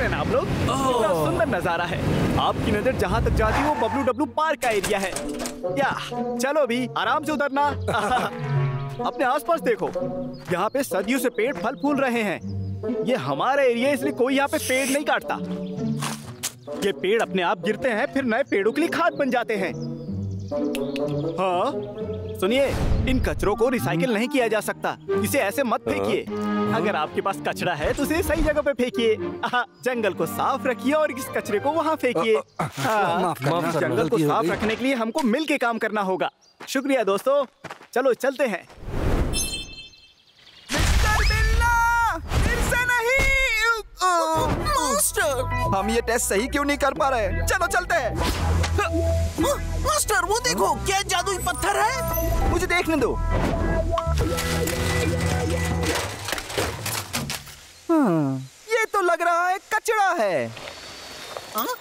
रहे हैं ना आप लोग? कितना सुंदर नजारा है। आपकी नजर जहाँ तक जाती वो बबलू डब्लू पार्क का एरिया है। या चलो भी आराम से उतरना। अपने आसपास देखो, यहाँ पे सदियों से पेड़ फल फूल रहे हैं। ये हमारा एरिया इसलिए कोई यहाँ पे पेड़ नहीं काटता। ये पेड़ अपने आप गिरते हैं, फिर नए पेड़ों के लिए खाद बन जाते हैं। हाँ सुनिए, इन कचरों को रिसाइकिल नहीं किया जा सकता। इसे ऐसे मत फेंकिए। अगर आपके पास कचरा है तो उसे सही जगह पे फेंकिए। जंगल को साफ रखिए और इस कचरे को वहाँ फेंकिए। जंगल को साफ रखने के लिए हमको मिल के काम करना होगा। शुक्रिया दोस्तों, चलो चलते हैं। मास्टर, हम ये टेस्ट सही क्यों नहीं कर पा रहे? चलो चलते हैं। मास्टर वो देखो, क्या जादुई पत्थर है? मुझे देखने दो। ये तो लग रहा है कचरा है।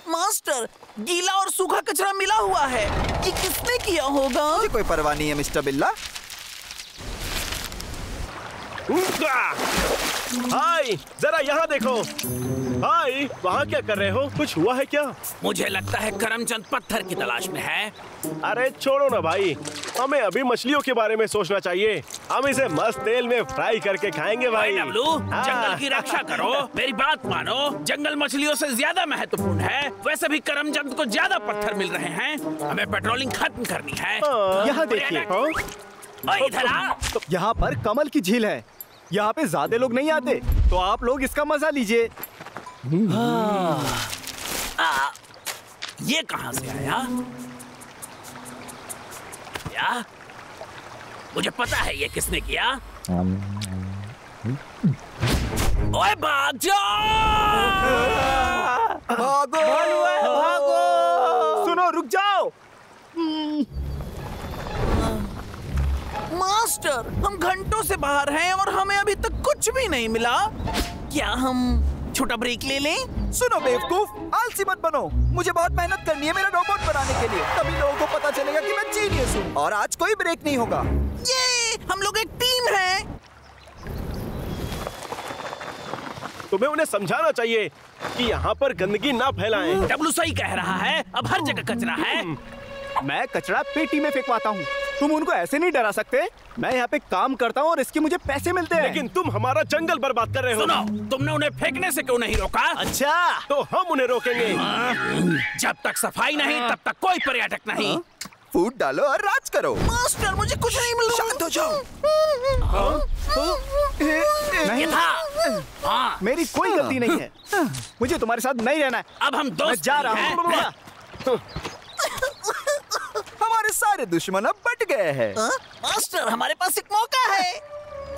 मास्टर, गीला और सूखा कचरा मिला हुआ है। ये किसने किया होगा? मुझे कोई परवाह नहीं है मिस्टर बिल्ला। हाय, जरा यहाँ देखो। हाय, वहाँ क्या कर रहे हो? कुछ हुआ है क्या? मुझे लगता है करमचंद पत्थर की तलाश में है। अरे छोड़ो ना भाई, हमें अभी मछलियों के बारे में सोचना चाहिए। हम इसे मस्त तेल में फ्राई करके खाएंगे भाई। डब्लू, जंगल की रक्षा करो, मेरी बात मानो। जंगल मछलियों से ज्यादा महत्वपूर्ण है। वैसे भी करमचंद को ज्यादा पत्थर मिल रहे हैं। हमें पेट्रोलिंग खत्म करनी है। यहाँ देखिए, इधर आ। यहाँ पर कमल की झील है। यहाँ पे ज्यादा लोग नहीं आते, तो आप लोग इसका मजा लीजिए। ये कहाँ से आया? या मुझे पता है ये किसने किया। ओए भाग जाओ! भागो! भागो! सुनो, रुक जाओ। मास्टर, हम घंटों से बाहर हैं और हमें अभी तक कुछ भी नहीं मिला। क्या हम छोटा ब्रेक ले लें? सुनो बेवकूफ, आलसी मत बनो। मुझे बहुत मेहनत करनी है मेरा रोबोट बनाने के लिए। तभी लोगों को पता चलेगा कि मैं जीनियस हूँ। और आज कोई ब्रेक नहीं होगा। ये हम लोग एक टीम हैं। तुम्हें उन्हें समझाना चाहिए कि यहाँ पर गंदगी ना फैलाएं। डब्लू सही कह रहा है, अब हर जगह कचरा है। मैं कचरा पेटी में फेंकवाता हूँ, तुम उनको ऐसे नहीं डरा सकते। मैं यहाँ पे काम करता हूँ और इसके मुझे पैसे मिलते हैं। लेकिन तुम हमारा जंगल बर्बाद कर रहे हो। सुनो, तुमने उन्हें फेंकने से क्यों नहीं रोका? अच्छा, तो हम उन्हें रोकेंगे। जब तक सफाई नहीं तब तक कोई पर्यटक नहीं। फूट डालो और राज करो। मास्टर, मुझे कुछ नहीं मिल रहा। शांत हो जाओ। नहीं था। मेरी कोई गलती नहीं है। मुझे तुम्हारे साथ नहीं रहना है। अब हम दोस्त मैं जा रहा हूँ। हमारे सारे दुश्मन अब बट गए हैं। मास्टर, हमारे पास एक मौका है।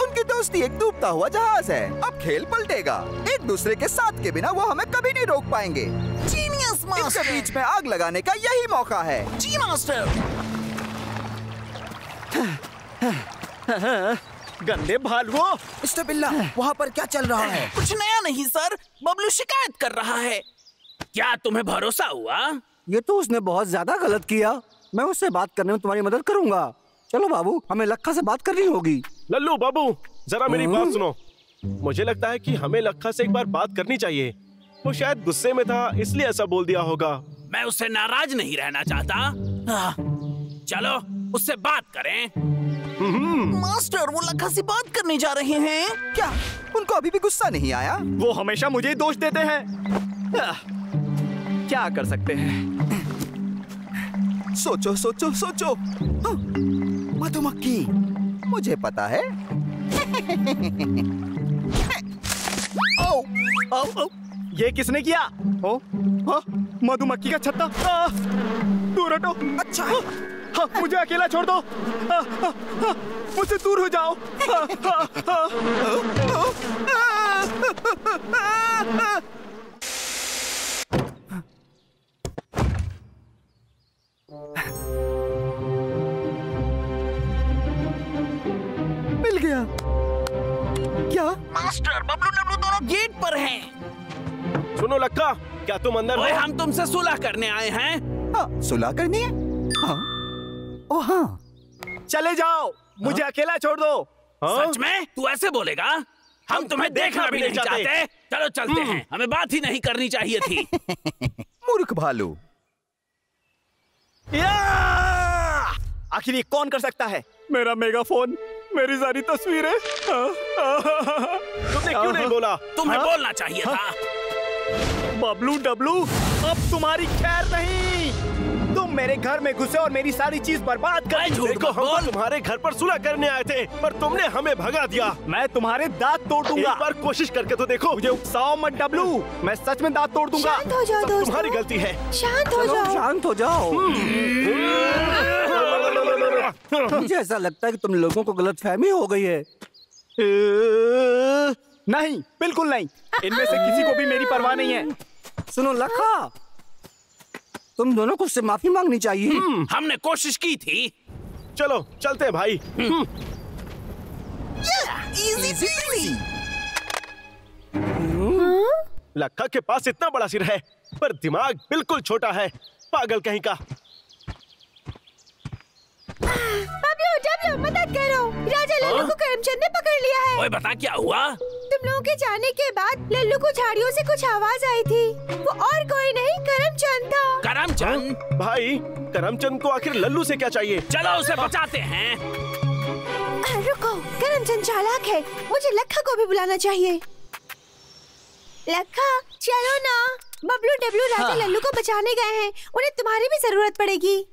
उनकी दोस्ती एक डूबता हुआ जहाज है। अब खेल पलटेगा। एक दूसरे के साथ के बिना वो हमें कभी नहीं रोक पाएंगे। Genius master. इनके बीच में आग लगाने का यही मौका है। जी मास्टर। गंदे भालुओं। मिस्टर बिल्ला, वहाँ पर क्या चल रहा है? कुछ नया नहीं सर, बबलू शिकायत कर रहा है। क्या तुम्हें भरोसा हुआ? ये तो उसने बहुत ज्यादा गलत किया। मैं उससे बात करने में तुम्हारी मदद करूंगा। चलो बाबू, हमें लक्का से बात करनी होगी। लल्लू बाबू, जरा मेरी बात सुनो। मुझे लगता है कि हमें लक्का से एक बार बात करनी चाहिए। वो शायद गुस्से में था, इसलिए ऐसा बोल दिया होगा। मैं उससे नाराज नहीं रहना चाहता। चलो उससे बात करें। मास्टर, वो लक्का से बात करने जा रहे हैं। क्या उनको अभी भी गुस्सा नहीं आया? वो हमेशा मुझे ही दोष देते हैं। क्या कर सकते हैं? सोचो सोचो सोचो। मधुमक्खी, मुझे पता है। ओ, ओ, ओ, ये किसने किया? ओ, मधुमक्खी का छत्ता। दूर हटो। अच्छा, हाँ, मुझे अकेला छोड़ दो। मुझसे दूर हो जाओ। मिल गया। क्या? मास्टर, बबलू डब्लू दोनों गेट पर हैं। सुनो लक्का, क्या तुम अंदर ओए, हो? हम तुमसे सुलह करने आए हैं। हाँ, सुलह करनी है। हाँ, ओ हाँ। चले जाओ, मुझे अकेला छोड़ दो। हाँ? सच में? तू ऐसे बोलेगा? हम तुम्हें देखना भी नहीं चाहते। चलो चलते हैं, हमें बात ही नहीं करनी चाहिए थी। मूर्ख भालू। आखिर ये कौन कर सकता है? मेरा मेगाफोन, मेरी सारी तस्वीरें। तुमने क्यों नहीं बोला? तुम्हें बोलना चाहिए था। बबलू डब्लू, अब तुम्हारी खैर नहीं। तुम मेरे घर में घुसे और मेरी सारी चीज बर्बाद कर दी। देखो, हम तो तुम्हारे घर पर सुलह करने आए थे, पर तुमने हमें भगा दिया। मैं तुम्हारे दांत तोड़ दूंगा। एक बार कोशिश करके तो देखो। मुझे उकसाओ मत डब्लू, मैं सच में दांत तोड़ दूंगा। शांत हो जाओ सब दोस्तों। तुम्हारी गलती है। शांत हो जाओ। शांत हो जाओ। मुझे ऐसा लगता है कि तुम लोगों को गलतफहमी हो गई है। नहीं, बिल्कुल नहीं। इनमें से किसी को भी मेरी परवाह नहीं है। सुनो लखा, तुम दोनों को उससे माफी मांगनी चाहिए। हमने कोशिश की थी। चलो चलते हैं भाई। लखा के पास इतना बड़ा सिर है, पर दिमाग बिल्कुल छोटा है। पागल कहीं का। बबलू डब्लू मदद करो, राजा लल्लू को करमचंद ने पकड़ लिया है। ओए बता क्या हुआ? तुम लोगों के जाने के बाद लल्लू को झाड़ियों से कुछ आवाज आई थी। वो और कोई नहीं, करमचंद था। करमचंद? भाई, करमचंद को आखिर लल्लू से क्या चाहिए? चलो उसे बचाते हैं। रुको, करमचंद चालाक है, मुझे लखा को भी बुलाना चाहिए। लखा चलो ना, बबलू डब्लू राजा लल्लू को बचाने गए हैं, उन्हें तुम्हारी भी जरूरत पड़ेगी।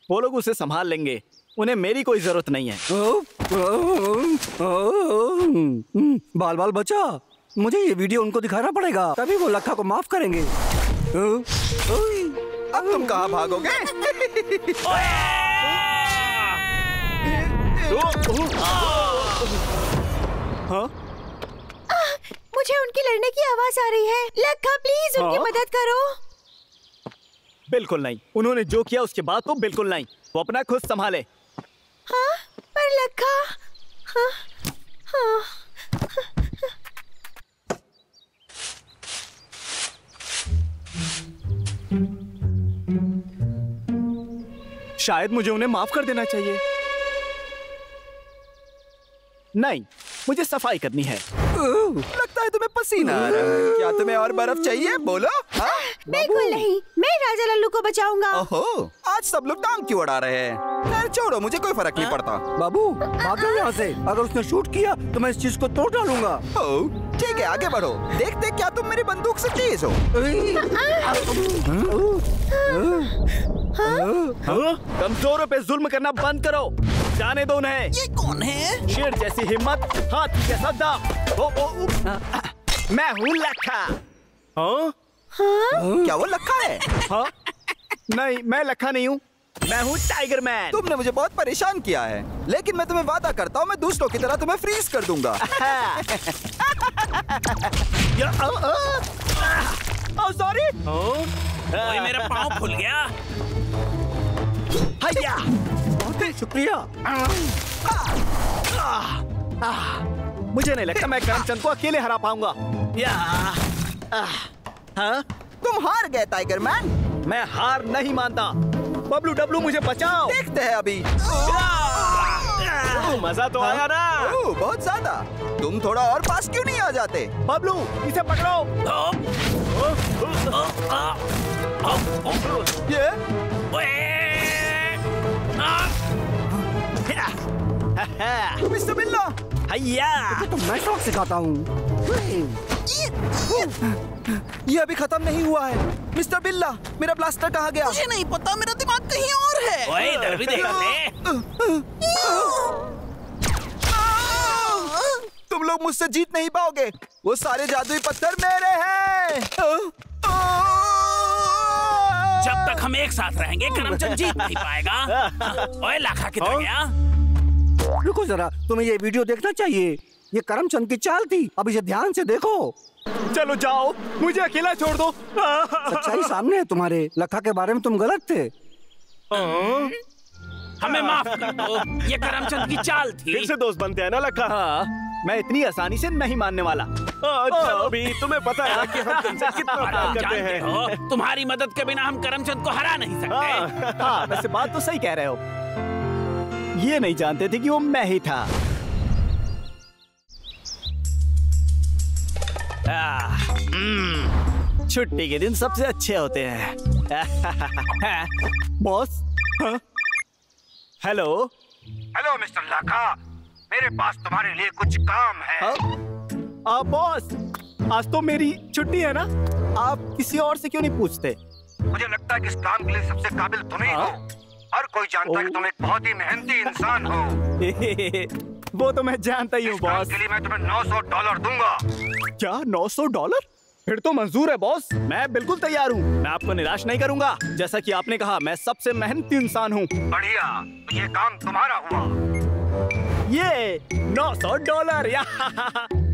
वो लोग उसे संभाल लेंगे, उन्हें मेरी कोई जरूरत नहीं है। बाल बाल बचा, मुझे ये वीडियो उनको दिखाना पड़ेगा, तभी वो लखा को माफ करेंगे। अब तुम कहाँ भागोगे? हाँ? मुझे उनकी लड़ने की आवाज आ रही है। लखा प्लीज उनकी मदद करो। बिल्कुल नहीं, उन्होंने जो किया उसके बाद तो बिल्कुल नहीं। वो अपना खुद संभाले। हाँ, पर लखा। हाँ, हाँ। शायद मुझे उन्हें माफ कर देना चाहिए। नहीं, मुझे सफाई करनी है। लगता है तुम्हें पसीना आ रहा है। क्या तुम्हें और बर्फ चाहिए? बोलो। हाँ? बिल्कुल नहीं, मैं राजा लल्लू को बचाऊंगा। ओहो, आज सब लोग टांग क्यों उड़ा रहे हैं? खैर छोड़ो, मुझे कोई फर्क नहीं पड़ता। बाबू भागो यहाँ से, अगर उसने शूट किया तो मैं इस चीज को तोड़ डालूंगा। ओह, ठीक है, आगे बढ़ो। देखते क्या तुम मेरी बंदूक से तेज हो। कमजोरों पे जुल्म करना बंद करो, जाने दो उन्हें। ये कौन है? शेर जैसी हिम्मत, हाथी जैसा दम। मैं हूँ लखा। हाँ? क्या वो लखा है? हाँ? नहीं, मैं लखा नहीं हूँ, मैं हूँ टाइगर मैन। तुमने मुझे बहुत परेशान किया है, लेकिन मैं तुम्हें वादा करता हूँ मैं दूसरों की तरह तुम्हें फ्रीज कर दूंगा। सॉरी। ओए मेरा पाँव फूल गया। हैया, बहुत ही शुक्रिया। मुझे नहीं लगता मैं करमचंद को अकेले हरा पाऊंगा। हाँ? तुम हार गए टाइगर मैन। मैं हार नहीं मानता। बबलू डब्लू मुझे बचाओ। देखते हैं अभी। मजा तो आया ना? ओह, बहुत ज्यादा। तुम थोड़ा और पास क्यों नहीं आ जाते? बबलू इसे पकड़ो। ये मिस्टर बिल्ला। हैया। तो मैं शौक सिखाता हूँ। ये अभी खत्म नहीं हुआ है। मिस्टर बिल्ला, मेरा ब्लास्टर कहाँ गया? मुझे नहीं पता, मेरा दिमाग कहीं और है। ओए इधर भी देख ले। तुम लोग मुझसे जीत नहीं पाओगे, वो सारे जादुई पत्थर मेरे हैं। जब तक हम एक साथ रहेंगे करमचंद जीत नहीं पाएगा। ओए लाखा किधर गया? रुको जरा, तुम्हें ये वीडियो देखना चाहिए। ये करमचंद की चाल थी, अब इसे ध्यान से देखो। चलो जाओ, मुझे अकेला छोड़ दो। सच्चाई सामने है तुम्हारे। लखा के बारे में तुम गलत थे। हमें माफ कर दो, ये करमचंद की चाल थी। फिर से दोस्त बनते हैं ना लखा? हाँ, मैं इतनी आसानी से नहीं मानने वाला। चलो भी, तुम्हें पता है कि हम तुमसे कितना और प्यार आप करते जानते हैं। हो, तुम्हारी मदद के बिना हम करमचंद को हरा नहीं सकते। हाँ, वैसे बात तो सही कह रहे हो। ये नहीं जानते थे कि वो मैं ही था। छुट्टी के दिन सबसे अच्छे होते हैं। बॉस। हाँ? हेलो। हेलो मिस्टर लाखा, मेरे पास तुम्हारे लिए कुछ काम है। बॉस, आज तो मेरी छुट्टी है ना, आप किसी और से क्यों नहीं पूछते? मुझे लगता है कि इस काम के लिए सबसे काबिल तुम ही हो। हर कोई जानता है कि तुम एक बहुत ही मेहनती इंसान हो। वो तो मैं जानता ही हूँ बॉस। के लिए मैं तुम्हें $900 दूंगा। क्या $900? फिर तो मंजूर है बॉस, मैं बिल्कुल तैयार हूँ। मैं आपको निराश नहीं करूँगा। जैसा कि आपने कहा, मैं सबसे मेहनती इंसान हूँ। बढ़िया, तो ये काम तुम्हारा हुआ। ये $900 या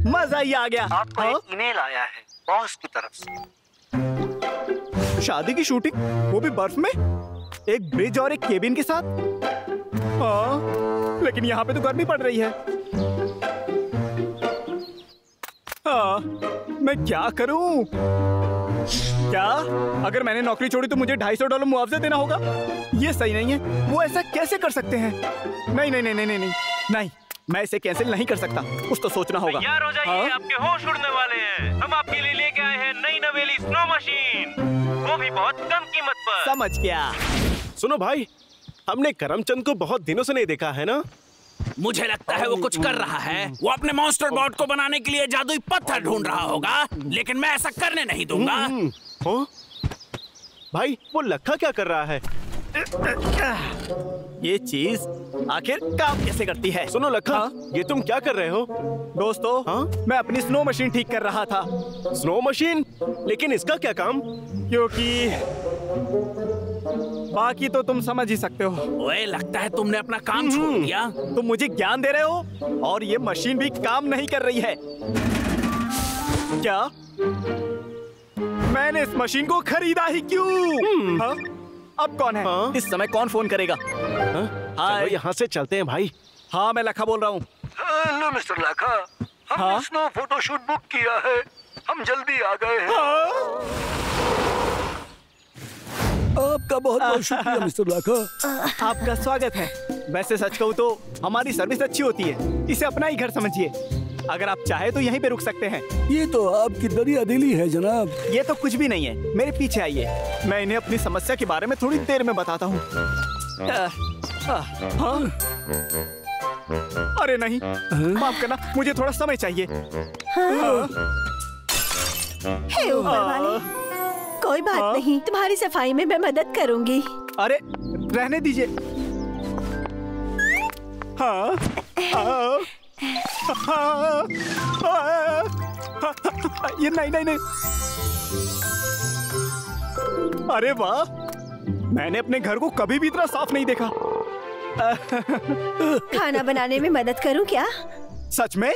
मजा ही आ गया। आपको एक ईमेल आया है बॉस की तरफ से। शादी की शूटिंग, वो भी बर्फ में, एक ब्रिज और एक केबिन के साथ। हाँ, लेकिन यहाँ पे तो गर्मी पड़ रही है। हाँ, मैं क्या करूं? क्या अगर मैंने नौकरी छोड़ी तो मुझे $250 मुआवजा देना होगा? ये सही नहीं है। वो ऐसा कैसे कर सकते हैं? नहीं नहीं नहीं नहीं नहीं नहीं, मैं इसे कैंसिल नहीं कर सकता। कुछ तो सोचना होगा। तैयार हो जाइए, आपके होश उड़ने वाले हैं। हम आपके लिए लेके आए हैं नई नवेली स्नो मशीन, वो भी बहुत कम कीमत पर। समझ गया। सुनो भाई, हमने करमचंद को बहुत दिनों से नहीं देखा है ना? मुझे लगता है वो कुछ कर रहा है। वो अपने मॉन्स्टर बॉट को बनाने के लिए जादुई पत्थर ढूंढ रहा होगा, लेकिन मैं ऐसा करने नहीं दूंगा। हाँ? भाई, वो लखा क्या कर रहा है? ये चीज आखिर काम कैसे करती है? सुनो लखा, हाँ? ये तुम क्या कर रहे हो? दोस्तों, हाँ? मैं अपनी स्नो मशीन ठीक कर रहा था। Snow machine? लेकिन इसका क्या काम? क्योंकि बाकी तो तुम समझ ही सकते हो। ओए, लगता है तुमने अपना काम छोड़ दिया। तुम मुझे ज्ञान दे रहे हो और ये मशीन भी काम नहीं कर रही है। क्या मैंने इस मशीन को खरीदा ही क्यों? हाँ? अब कौन है? हाँ? इस समय कौन फोन करेगा? चलो यहाँ से चलते हैं भाई। हाँ, मैं लखा बोल रहा हूँ। हेलो मिस्टर लाखा, हमने हाँ? स्नो फोटोशूट बुक किया है, हम जल्दी आ गए हैं। आपका बहुत बहुत शुक्रिया मिस्टर लाखा। आपका स्वागत है। वैसे सच कहूँ तो हमारी सर्विस अच्छी होती है, इसे अपना ही घर समझिए। अगर आप चाहे तो यहीं पे रुक सकते हैं। ये तो आपकी दरिया दिली है जनाब। ये तो कुछ भी नहीं है, मेरे पीछे आइए, मैं इन्हें अपनी समस्या के बारे में थोड़ी देर में बताता हूँ। हाँ? अरे नहीं, माफ करना, मुझे थोड़ा समय चाहिए। हे ऊपर वाले, कोई बात नहीं, तुम्हारी सफाई में मैं मदद करूंगी। अरे रहने दीजिए। हाँ, ये नहीं नहीं नहीं। अरे वाह, मैंने अपने घर को कभी भी इतना साफ नहीं देखा। खाना बनाने में मदद करूं क्या? सच में?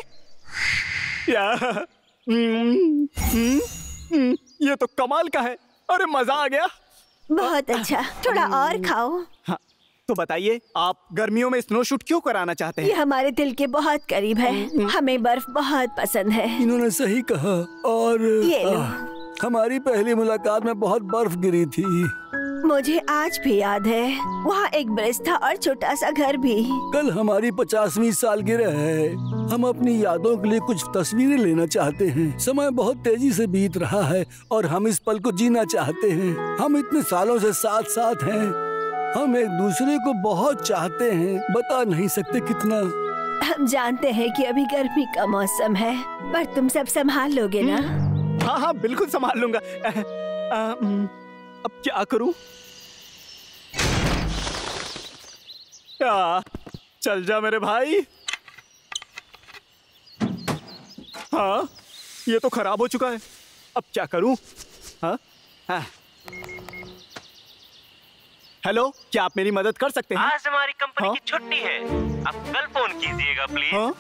ये तो कमाल का है। अरे मजा आ गया। बहुत अच्छा, थोड़ा और खाओ। हाँ, तो बताइए, आप गर्मियों में स्नो शूट क्यों कराना चाहते ये हैं? हमारे दिल के बहुत करीब है। हमें बर्फ बहुत पसंद है। इन्होंने सही कहा। और ये लो। हमारी पहली मुलाकात में बहुत बर्फ गिरी थी। मुझे आज भी याद है, वहाँ एक ब्रिज था और छोटा सा घर भी। कल हमारी 50वीं सालगिरह है। हम अपनी यादों के लिए कुछ तस्वीरें लेना चाहते हैं। समय बहुत तेजी से बीत रहा है और हम इस पल को जीना चाहते हैं। हम इतने सालों से साथ साथ हैं। हम एक दूसरे को बहुत चाहते हैं, बता नहीं सकते कितना। हम जानते हैं कि अभी गर्मी का मौसम है, पर तुम सब संभाल लोगे ना? हाँ हाँ, बिल्कुल संभाल लूंगा। अब क्या करूं? चल जा मेरे भाई। हाँ, ये तो खराब हो चुका है। अब क्या करूं? हाँ? हाँ। हेलो, क्या आप मेरी मदद कर सकते हैं? आज हमारी कंपनी हाँ? की छुट्टी है, आप कल फोन कीजिएगा प्लीज। हाँ?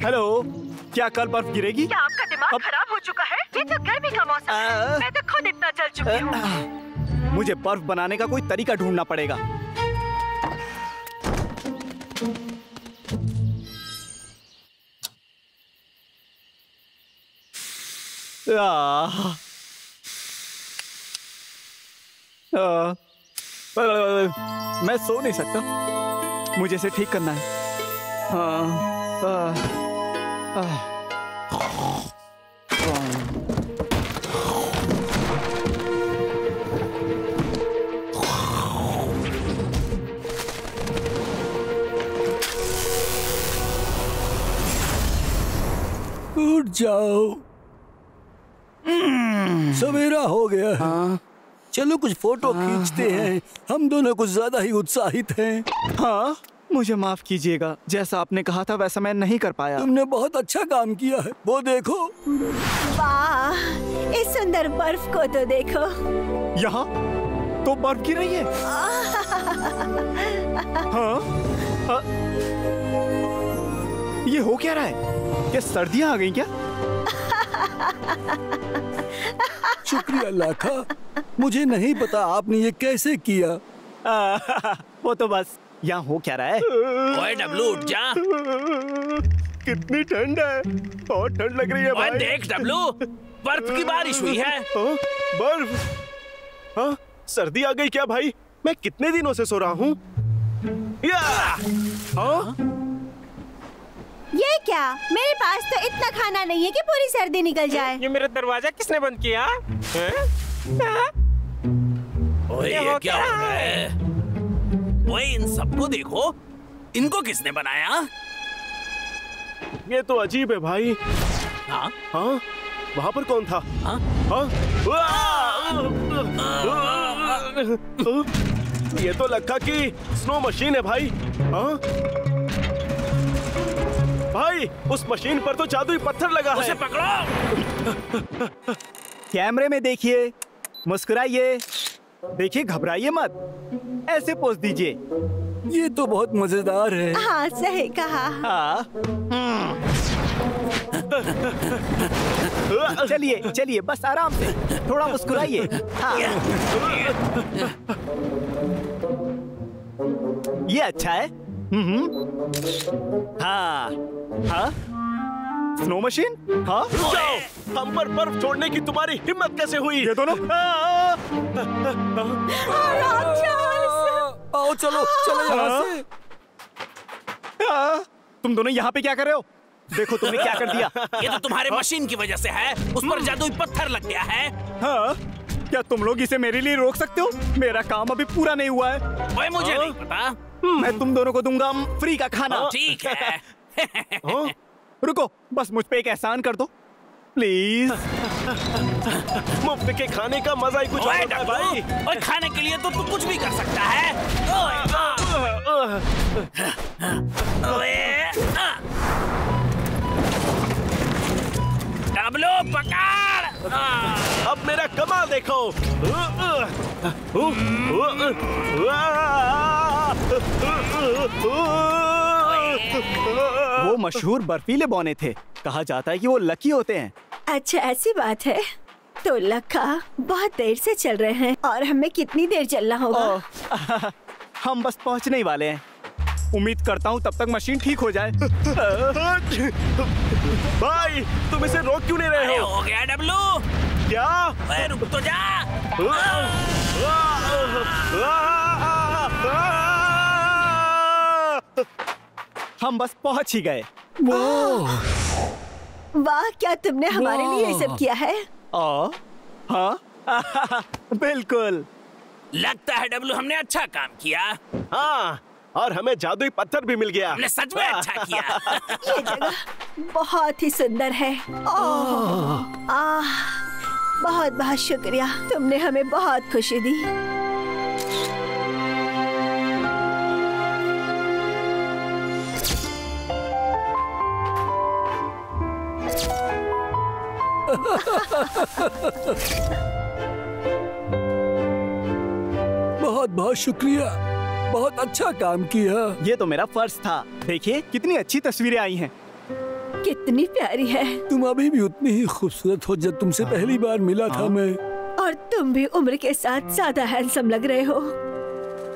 हेलो, क्या कल बर्फ गिरेगी? क्या आपका दिमाग खराब हो चुका है? ये तो गर्मी का मौसम है। मैं तो खुद इतना जल चुकी हूँ। मुझे बर्फ बनाने का कोई तरीका ढूंढना पड़ेगा। मैं सो नहीं सकता, मुझे इसे ठीक करना है। उठ जाओ, सवेरा हो गया है। चलो कुछ फोटो खींचते हैं। हम दोनों कुछ ज्यादा ही उत्साहित हैं। हाँ, मुझे माफ कीजिएगा, जैसा आपने कहा था वैसा मैं नहीं कर पाया। तुमने बहुत अच्छा काम किया है। वो देखो। वाह, इस सुंदर बर्फ को तो देखो। यहाँ तो बर्फ गिर रही है। हाँ? ये हो क्या रहा है? क्या सर्दियाँ आ गई क्या? शुक्रिया लाखा, मुझे नहीं पता आपने ये कैसे किया। वो तो बस यहाँ हो क्या रहा है? ओए डब्लू, उठ जा। कितनी ठंड है, बहुत ठंड लग रही है भाई। देख डब्लू, बर्फ की बारिश हुई है। बर्फ? हाँ, सर्दी आ गई क्या भाई? मैं कितने दिनों से सो रहा हूँ। ये क्या? मेरे पास तो इतना खाना नहीं है कि पूरी सर्दी निकल जाए। ये मेरा दरवाजा किसने बंद किया? ओए, ये क्या हो रहा है? ओए, इन सबको देखो, इनको किसने बनाया? ये तो अजीब है भाई। हाँ? हाँ? वहाँ पर कौन था? हाँ? ये तो लक्का की स्नो मशीन है भाई। हाँ? भाई, उस मशीन पर तो जादुई पत्थर लगा है। उसे पकड़ो। कैमरे में देखिए, मुस्कुराइए, देखिए, घबराइए मत, ऐसे पोज दीजिए। ये तो बहुत मजेदार है। हाँ, सही कहा। हाँ। चलिए चलिए, बस आराम से, थोड़ा मुस्कुराइए। हाँ। ये अच्छा है। हाँ हाँ, स्नो मशीन। हाँ, हम पर बर्फ छोड़ने की तुम्हारी हिम्मत कैसे हुई? ये दोनों। आओ चलो चलो यहाँ से। तुम दोनों यहाँ पे क्या कर रहे हो? देखो तुमने क्या कर दिया। ये तो तुम्हारे मशीन की वजह से है। उस पर जादुई पत्थर लग गया है। हाँ? क्या तुम लोग इसे मेरे लिए रोक सकते हो? मेरा काम अभी पूरा नहीं हुआ है। भाई, मुझे नहीं पता। मैं तुम दोनों को दूंगा फ्री का खाना। ठीक है। रुको, बस मुझ पे एक एहसान कर दो प्लीज। मुफ्त के खाने का मजा ही कुछ और होता है भाई। और खाने के लिए तो तू कुछ भी कर सकता है। डब्लू, पकड़। अब मेरा कमाल देखो। वो मशहूर बर्फीले बौने थे। कहा जाता है कि वो लकी होते हैं। अच्छा, ऐसी बात है। तो लक्का बहुत देर से चल रहे हैं और हमें कितनी देर चलना होगा? हम बस पहुंचने ही वाले हैं। उम्मीद करता हूँ तब तक मशीन ठीक हो जाए। भाई, तुम इसे रोक क्यों नहीं रहे हो? हो गया डब्लू। क्या? रुक तो जा। हम बस पहुंच ही गए। वाह, क्या तुमने हमारे लिए ये सब किया है? हाँ। बिल्कुल। लगता है डब्लू, हमने अच्छा काम किया। हाँ, और हमें जादुई पत्थर भी मिल गया। हमने सच में अच्छा किया। ये जगह बहुत ही सुंदर है। बहुत बहुत शुक्रिया, तुमने हमें बहुत खुशी दी। बहुत बहुत शुक्रिया, बहुत अच्छा काम किया। ये तो मेरा फर्ज था। देखिए कितनी अच्छी तस्वीरें आई हैं। कितनी प्यारी है। तुम अभी भी उतनी ही खूबसूरत हो जब तुमसे पहली बार मिला था मैं। और तुम भी उम्र के साथ ज्यादा हैंडसम लग रहे हो।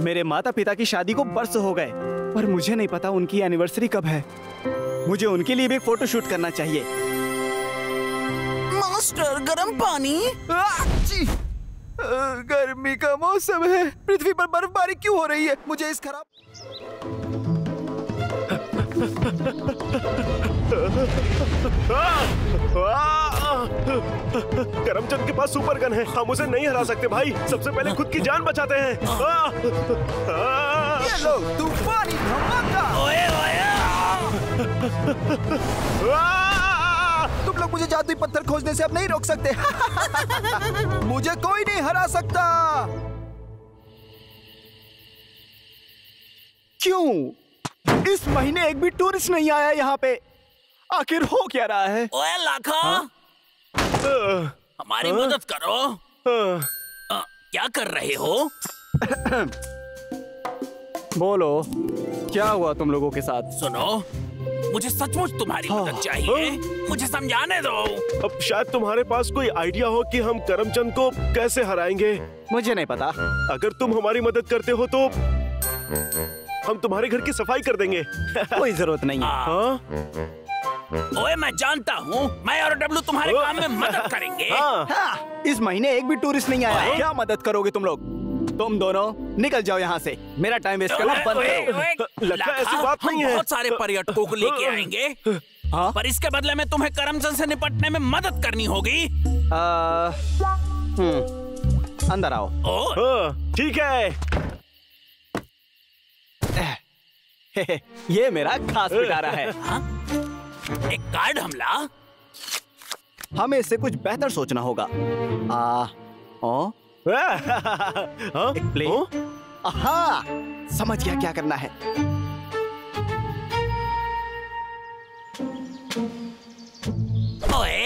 मेरे माता पिता की शादी को बरस हो गए, पर मुझे नहीं पता उनकी एनिवर्सरी कब है। मुझे उनके लिए भी फोटो शूट करना चाहिए। मास्टर, गर्म पानी। गर्मी का मौसम है, पृथ्वी पर बर्फबारी क्यों हो रही है? मुझे इस खराब करमचंद के पास सुपर गन है, हम उसे नहीं हरा सकते भाई। सबसे पहले खुद की जान बचाते हैं। ये लो तूफानी धमाका। ओए ओए तुम लोग मुझे जादुई पत्थर खोजने से अब नहीं रोक सकते। मुझे कोई नहीं हरा सकता। क्यों? इस महीने एक भी टूरिस्ट नहीं आया यहाँ पे। आखिर हो क्या रहा है? ओए लाखा, हमारी मदद करो। क्या कर रहे हो? बोलो, क्या हुआ तुम लोगों के साथ? सुनो, मुझे सचमुच तुम्हारी मदद चाहिए। मुझे समझाने दो। अब शायद तुम्हारे पास कोई आइडिया हो कि हम करमचंद को कैसे हराएंगे। मुझे नहीं पता। अगर तुम हमारी मदद करते हो तो हम तुम्हारे घर की सफाई कर देंगे। कोई जरूरत नहीं है। ओए मैं जानता हूँ, मैं और डब्लू तुम्हारे काम में मदद करेंगे। हाँ, इस महीने एक भी टूरिस्ट नहीं आया। क्या मदद करोगे तुम लोग? तुम दोनों निकल जाओ यहाँ से। मेरा टाइम वेस्ट करना बंद करो। लगता है ऐसी बात नहीं है। बहुत सारे पर्यटकों को लेके आएंगे, पर इसके बदले में तुम्हें करमचंद से निपटने में मदद करनी होगी। अंदर आओ। ठीक है। ये मेरा खास पिटारा है। एक गार्ड हमला? हमें इससे कुछ बेहतर सोचना होगा। एक प्ले। हाँ, समझ गया क्या करना है। ओए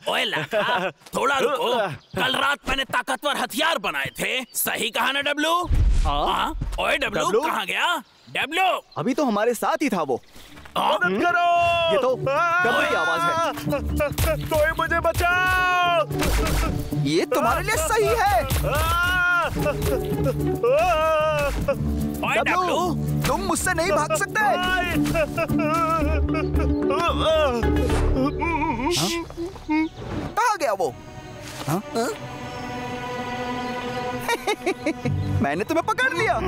ओए लाखा, थोड़ा रुको। कल रात मैंने ताकतवर हथियार बनाए थे, सही कहा ना डब्लू? हाँ। ओए डब्लू कहाँ गया? डब्लू अभी तो हमारे साथ ही था वो। मदद करो। ये तो डब्लू की आवाज है। कोई मुझे बचाओ। ये तुम्हारे लिए सही है। ओए डब्लू, तुम मुझसे नहीं भाग सकते। कहाँ गया वो? मैंने तुम्हें पकड़ लिया।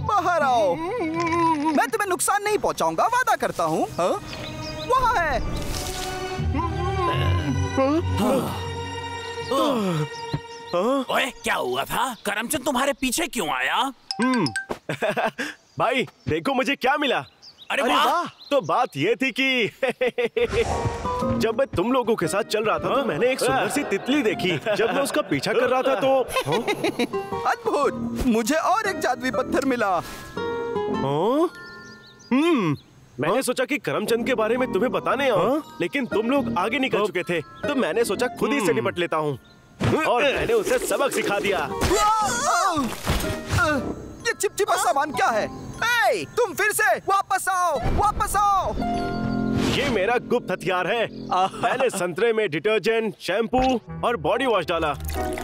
बाहर आओ। मैं तुम्हें नुकसान नहीं पहुंचाऊंगा, वादा करता हूँ। वहाँ है। ओए क्या हुआ था? करमचंद तुम्हारे पीछे क्यों आया? भाई देखो मुझे क्या मिला। अरे वाह! तो बात ये थी कि जब मैं तुम लोगों के साथ चल रहा था तो मैंने एक सुंदर सी तितली देखी। जब मैं उसका पीछा कर रहा था तो अद्भुत, मुझे और एक जादुई पत्थर मिला। मैंने सोचा कि करमचंद के बारे में तुम्हें बताने आऊं, लेकिन तुम लोग आगे निकल चुके थे, तो मैंने सोचा खुद ही से निपट लेता हूँ और मैंने उसे सबक सिखा दिया। ये चिपचिपा सामान क्या है? ए, तुम फिर से वापस आओ, वापस आओ। ये मेरा गुप्त हथियार है। मैंने संतरे में डिटर्जेंट, शैम्पू और बॉडी वॉश डाला,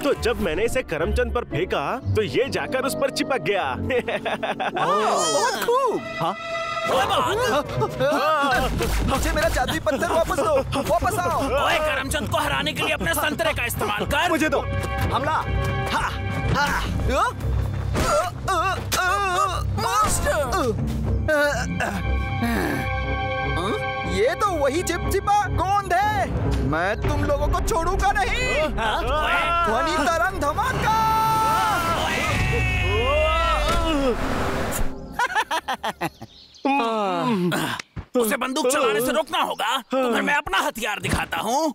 तो जब मैंने इसे करमचंद पर फेंका तो ये जाकर उस पर चिपक गया। बहुत खूब। हाँ? मुझे मेरा जादुई पत्थर वापस दो, वापस आओ। ओए करमचंद को हराने के लिए अपने संतरे का इस्तेमाल कर। मुझे दो। हमला। ये तो वही चिपचिपा गोंद है। मैं तुम लोगों को छोड़ूंगा नहीं। ध्वनि तरंग धमाका। उसे बंदूक चलाने से रोकना होगा। तुम्हें मैं अपना हथियार दिखाता हूँ।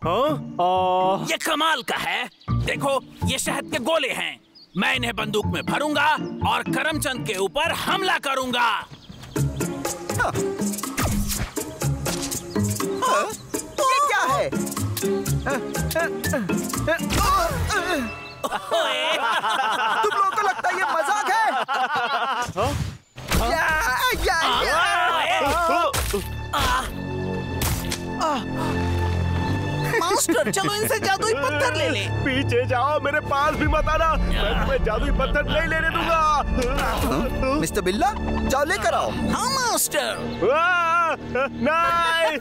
ये कमाल का है। देखो, ये शहद के गोले हैं। मैं इन्हें बंदूक में भरूंगा और करमचंद के ऊपर हमला करूंगा। ये क्या है? तुम लोगों को लगता है ये मजाक है? मास्टर, चलो इनसे जादुई पत्थर ले ले। पीछे जाओ, मेरे पास भी मत आना। मैं तुम्हें जादुई पत्थर नहीं लेने दूंगा। मिस्टर बिल्ला, जाओ लेकर आओ। हाँ मास्टर। नहीं।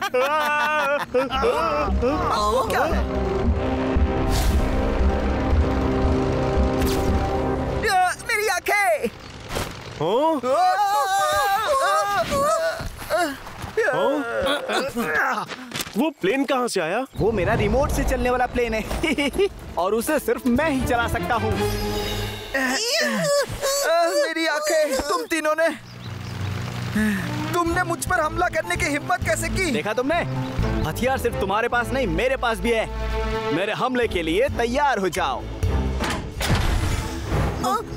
वो क्या है? मेरी आंखें। वो प्लेन कहाँ से आया? वो मेरा रिमोट से चलने वाला प्लेन है और उसे सिर्फ मैं ही चला सकता हूँ। मेरी आंखें, तुमने मुझ पर हमला करने की हिम्मत कैसे की? देखा तुमने? हथियार सिर्फ तुम्हारे पास नहीं, मेरे पास भी है। मेरे हमले के लिए तैयार हो जाओ।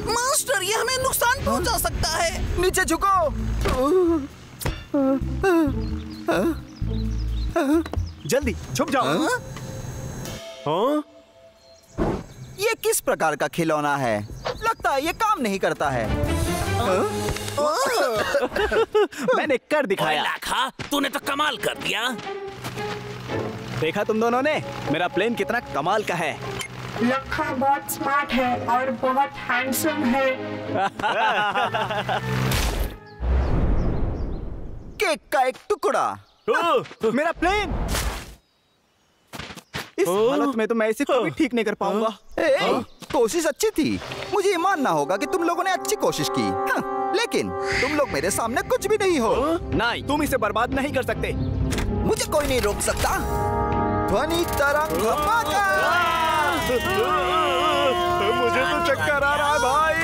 मास्टर, ये हमें नुकसान पहुंचा सकता है। नीचे झुको। जल्दी छुप जाओ। हाँ? ये किस प्रकार का खिलौना है? लगता है ये काम नहीं करता है। मैंने कर दिखाया। लाखा, तूने तो कमाल कर दिया। देखा तुम दोनों ने मेरा प्लेन कितना कमाल का है। लखा बहुत स्मार्ट है और बहुत हैंडसम है। केक का एक टुकड़ा। मेरा प्लेन। इस हालत में तो मैं इसे कभी ठीक नहीं कर पाऊंगा। कोशिश अच्छी थी। मुझे ये मानना होगा कि तुम लोगों ने अच्छी कोशिश की। लेकिन तुम लोग मेरे सामने कुछ भी नहीं हो। नहीं, तुम इसे बर्बाद नहीं कर सकते। मुझे कोई नहीं रोक सकता। ध्वनि तरंग धमाका। मुझे तो चक्कर आ रहा है भाई।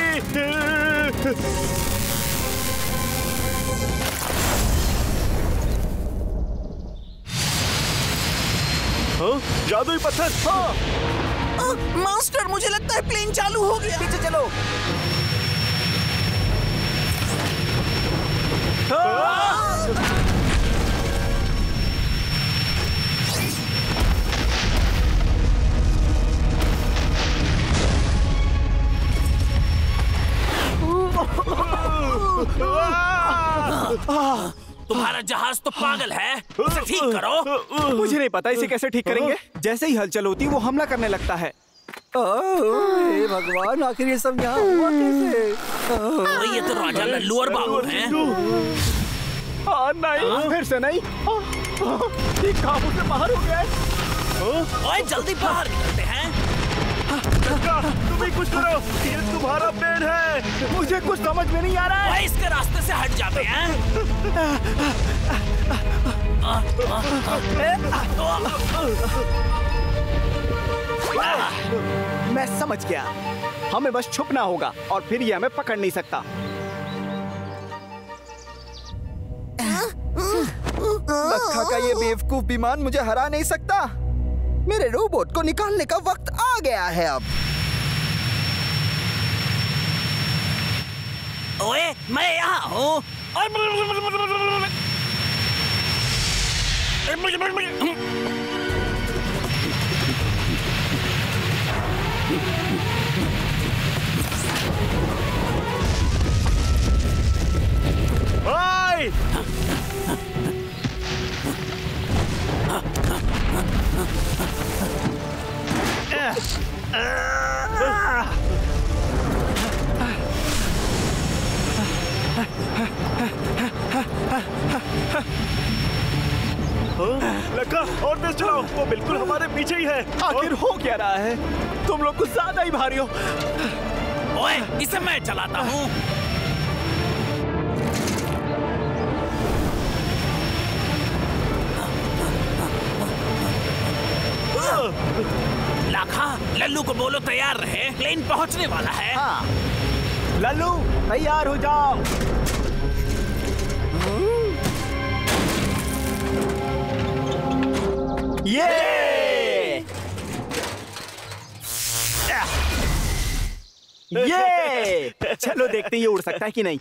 जादुई पत्थर। मास्टर, मुझे लगता है प्लेन चालू हो गया। पीछे चलो। तुम्हारा जहाज तो पागल है, इसे ठीक करो। मुझे नहीं पता इसे कैसे ठीक करेंगे। जैसे ही हलचल होती वो हमला करने लगता है। हे भगवान, आखिर ये सब यहाँ हुआ कैसे? ये तो राजा लल्लू और बाबू हैं। नहीं, फिर से नहीं। काबू से बाहर हो गया। ओए, जल्दी बाहर निकलते हैं। तुम ही कुछ करो, ये तुम्हारा प्लेन है। मुझे कुछ समझ में नहीं आ रहा है। इसके रास्ते से हट जाते हैं। मैं समझ गया। हमें बस छुपना होगा और फिर ये हमें पकड़ नहीं सकता। लखा का ये बेवकूफ विमान मुझे हरा नहीं सकता। मेरे रोबोट को निकालने का वक्त आ गया है अब। ओए, मैं यहाँ हूँ। लखा, और तेज चलाओ, वो बिल्कुल हमारे पीछे ही है। आखिर हो क्या रहा है? तुम लोग कुछ ज्यादा ही भारी हो। ओए, इसे मैं चलाता हूँ। लाखा, लल्लू को बोलो तैयार रहे, प्लेन पहुंचने वाला है। हाँ, लल्लू तैयार हो जाओ। ये चलो देखते हैं ये उड़ सकता है कि नहीं।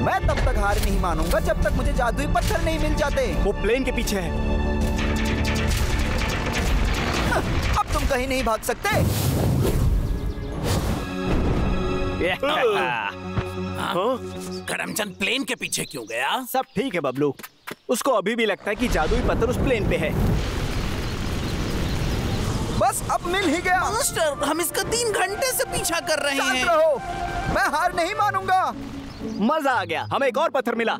मैं तब तक हार नहीं मानूंगा जब तक मुझे जादुई पत्थर नहीं मिल जाते। वो प्लेन के पीछे है। अब तुम कहीं नहीं भाग सकते। करमचंद प्लेन के पीछे क्यों गया? सब ठीक है बबलू, उसको अभी भी लगता है कि जादुई पत्थर उस प्लेन पे है। बस अब मिल ही गया। मास्टर, हम इसका 3 घंटे से पीछा कर रहे हैं। रहो, मैं हार नहीं मानूंगा। मजा आ गया, हमें एक और पत्थर मिला।